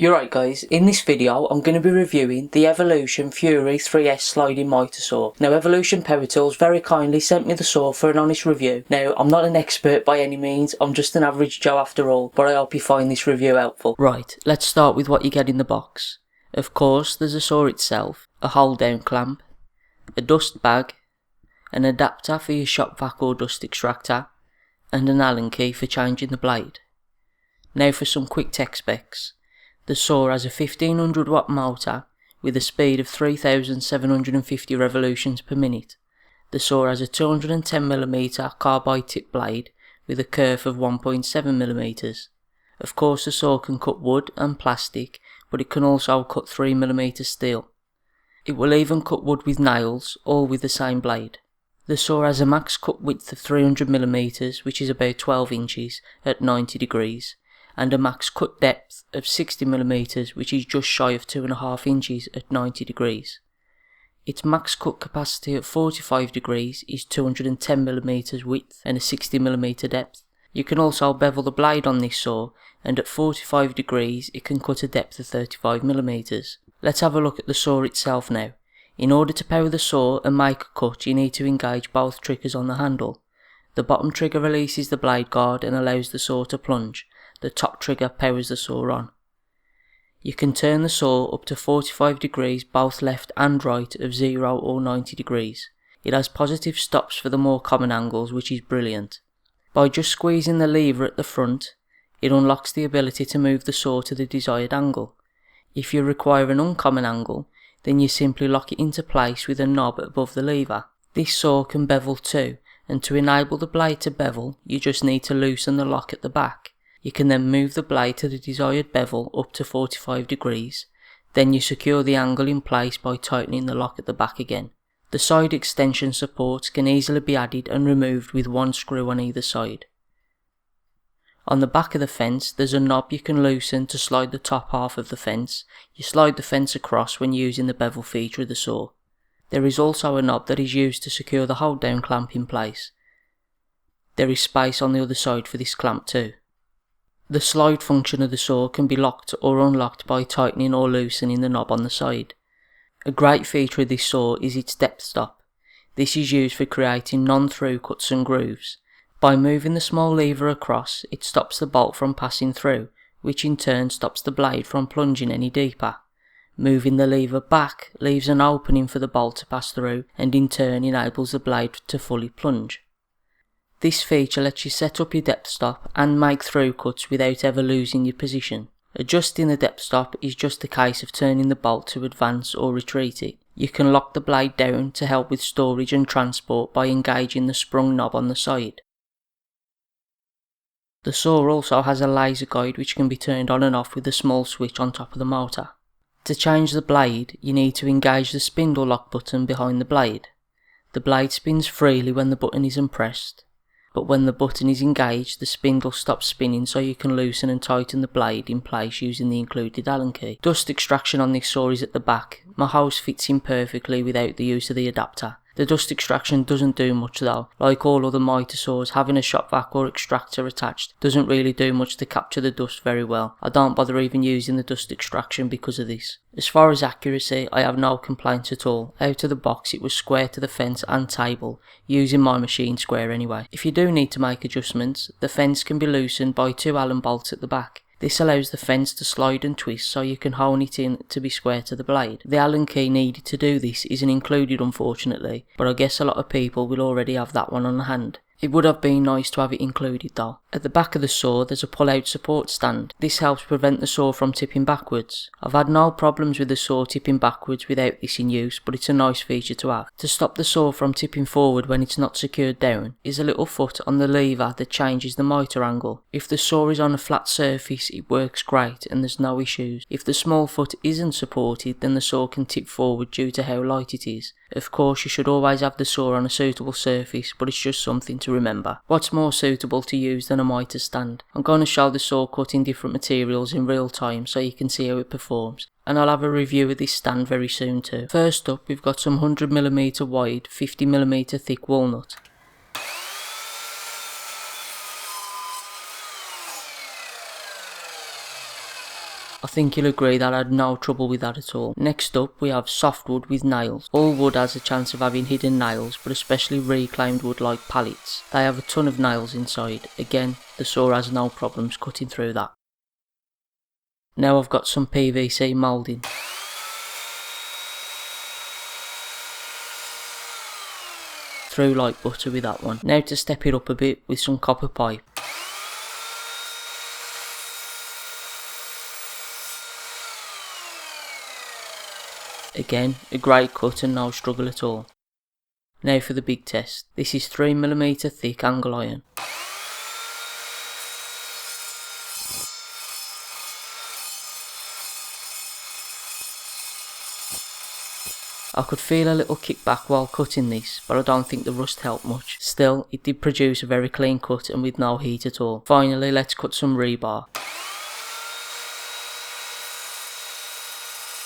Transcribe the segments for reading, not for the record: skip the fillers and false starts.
You're right guys, in this video I'm going to be reviewing the Evolution Fury 3S sliding mitre saw. Now Evolution Power Tools very kindly sent me the saw for an honest review. Now I'm not an expert by any means, I'm just an average Joe after all, but I hope you find this review helpful. Right, let's start with what you get in the box. Of course there's a saw itself, a hold down clamp, a dust bag, an adapter for your shop vac or dust extractor, and an Allen key for changing the blade. Now for some quick tech specs. The saw has a 1500 watt motor with a speed of 3750 revolutions per minute. The saw has a 210mm carbide tip blade with a kerf of 1.7mm. Of course the saw can cut wood and plastic, but it can also cut 3mm steel. It will even cut wood with nails, all with the same blade. The saw has a max cut width of 300mm, which is about 12 inches at 90 degrees. And a max cut depth of 60mm, which is just shy of 2.5 inches at 90 degrees. Its max cut capacity at 45 degrees is 210mm width and a 60mm depth. You can also bevel the blade on this saw, and at 45 degrees it can cut a depth of 35mm. Let's have a look at the saw itself now. In order to power the saw and make a cut, you need to engage both triggers on the handle. The bottom trigger releases the blade guard and allows the saw to plunge. The top trigger powers the saw on. You can turn the saw up to 45 degrees both left and right of 0 or 90 degrees. It has positive stops for the more common angles, which is brilliant. By just squeezing the lever at the front, it unlocks the ability to move the saw to the desired angle. If you require an uncommon angle, then you simply lock it into place with a knob above the lever. This saw can bevel too, and to enable the blade to bevel, you just need to loosen the lock at the back. You can then move the blade to the desired bevel up to 45 degrees, then you secure the angle in place by tightening the lock at the back again. The side extension supports can easily be added and removed with one screw on either side. On the back of the fence there's a knob you can loosen to slide the top half of the fence. You slide the fence across when using the bevel feature of the saw. There is also a knob that is used to secure the hold down clamp in place. There is space on the other side for this clamp too. The slide function of the saw can be locked or unlocked by tightening or loosening the knob on the side. A great feature of this saw is its depth stop. This is used for creating non-through cuts and grooves. By moving the small lever across, it stops the bolt from passing through, which in turn stops the blade from plunging any deeper. Moving the lever back leaves an opening for the bolt to pass through and in turn enables the blade to fully plunge. This feature lets you set up your depth stop and make through cuts without ever losing your position. Adjusting the depth stop is just a case of turning the bolt to advance or retreat it. You can lock the blade down to help with storage and transport by engaging the sprung knob on the side. The saw also has a laser guide which can be turned on and off with a small switch on top of the motor. To change the blade, you need to engage the spindle lock button behind the blade. The blade spins freely when the button isn't pressed, but when the button is engaged, the spindle stops spinning so you can loosen and tighten the blade in place using the included Allen key. Dust extraction on this saw is at the back. My hose fits in perfectly without the use of the adapter. The dust extraction doesn't do much though. Like all other mitre saws, having a shop vac or extractor attached doesn't really do much to capture the dust very well. I don't bother even using the dust extraction because of this. As far as accuracy, I have no complaints at all. Out of the box it was square to the fence and table, using my machine square anyway. If you do need to make adjustments, the fence can be loosened by 2 Allen bolts at the back. This allows the fence to slide and twist so you can hone it in to be square to the blade. The Allen key needed to do this isn't included unfortunately, but I guess a lot of people will already have that one on hand. It would have been nice to have it included though. At the back of the saw there's a pull-out support stand. This helps prevent the saw from tipping backwards. I've had no problems with the saw tipping backwards without this in use, but it's a nice feature to have. To stop the saw from tipping forward when it's not secured down is a little foot on the lever that changes the mitre angle. If the saw is on a flat surface it works great and there's no issues. If the small foot isn't supported then the saw can tip forward due to how light it is. Of course you should always have the saw on a suitable surface, but it's just something to remember. What's more suitable to use than a mitre stand? I'm going to show the saw cut in different materials in real time so you can see how it performs, and I'll have a review of this stand very soon too. First up we've got some 100mm wide 50mm thick walnut. I think you'll agree that I had no trouble with that at all. Next up we have softwood with nails. All wood has a chance of having hidden nails, but especially reclaimed wood like pallets. They have a ton of nails inside. Again, the saw has no problems cutting through that. Now I've got some PVC moulding. Through like butter with that one. Now to step it up a bit with some copper pipe. Again, a great cut and no struggle at all. Now for the big test. This is 3mm thick angle iron. I could feel a little kickback while cutting this, but I don't think the rust helped much. Still, it did produce a very clean cut and with no heat at all. Finally, let's cut some rebar.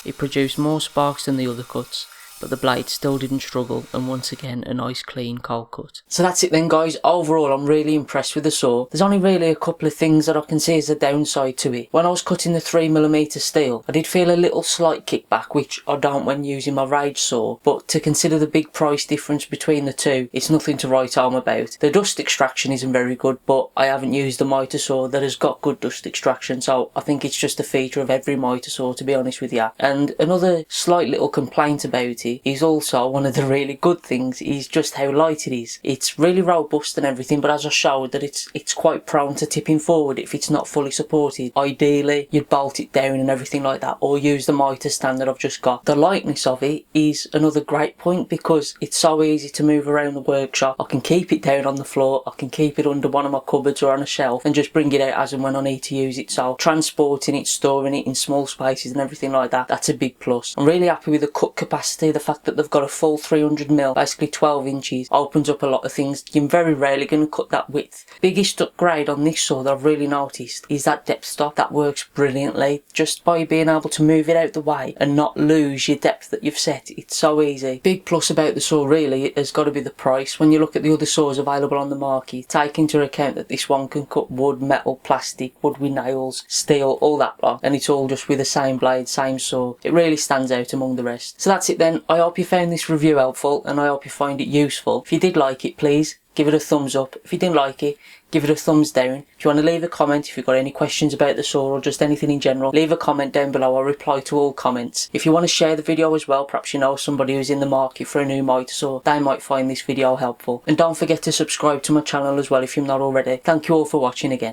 It produced more sparks than the other cuts, but the blade still didn't struggle, and once again a nice clean cold cut. So that's it then guys. Overall I'm really impressed with the saw. There's only really a couple of things that I can see as a downside to it. When I was cutting the 3mm steel, I did feel a little slight kickback, which I don't when using my Rage saw, but to consider the big price difference between the two, it's nothing to write home about. The dust extraction isn't very good, but I haven't used the Mitre saw that has got good dust extraction, so I think it's just a feature of every Mitre saw, to be honest with you. And another slight little complaint about it is also one of the really good things is just how light it is. It's really robust and everything, but as I showed that it's quite prone to tipping forward if it's not fully supported. Ideally you'd bolt it down and everything like that, or use the Mitre stand that I've just got. The lightness of it is another great point because it's so easy to move around the workshop. I can keep it down on the floor, I can keep it under one of my cupboards or on a shelf and just bring it out as and when I need to use it. So transporting it, storing it in small spaces and everything like that, that's a big plus. I'm really happy with the cut capacity. The fact that they've got a full 300mm, basically 12 inches, opens up a lot of things. You're very rarely going to cut that width. Biggest upgrade on this saw that I've really noticed is that depth stop. That works brilliantly. Just by being able to move it out the way and not lose your depth that you've set, it's so easy. Big plus about the saw really has got to be the price. When you look at the other saws available on the market, take into account that this one can cut wood, metal, plastic, wood with nails, steel, all that lot, and it's all just with the same blade, same saw. It really stands out among the rest. So that's it then. I hope you found this review helpful and I hope you find it useful. If you did like it, please give it a thumbs up. If you didn't like it, give it a thumbs down. If you want to leave a comment, if you've got any questions about the saw or just anything in general, leave a comment down below. I'll reply to all comments. If you want to share the video as well, perhaps you know somebody who's in the market for a new Mitre saw, they might find this video helpful. And don't forget to subscribe to my channel as well if you're not already. Thank you all for watching again.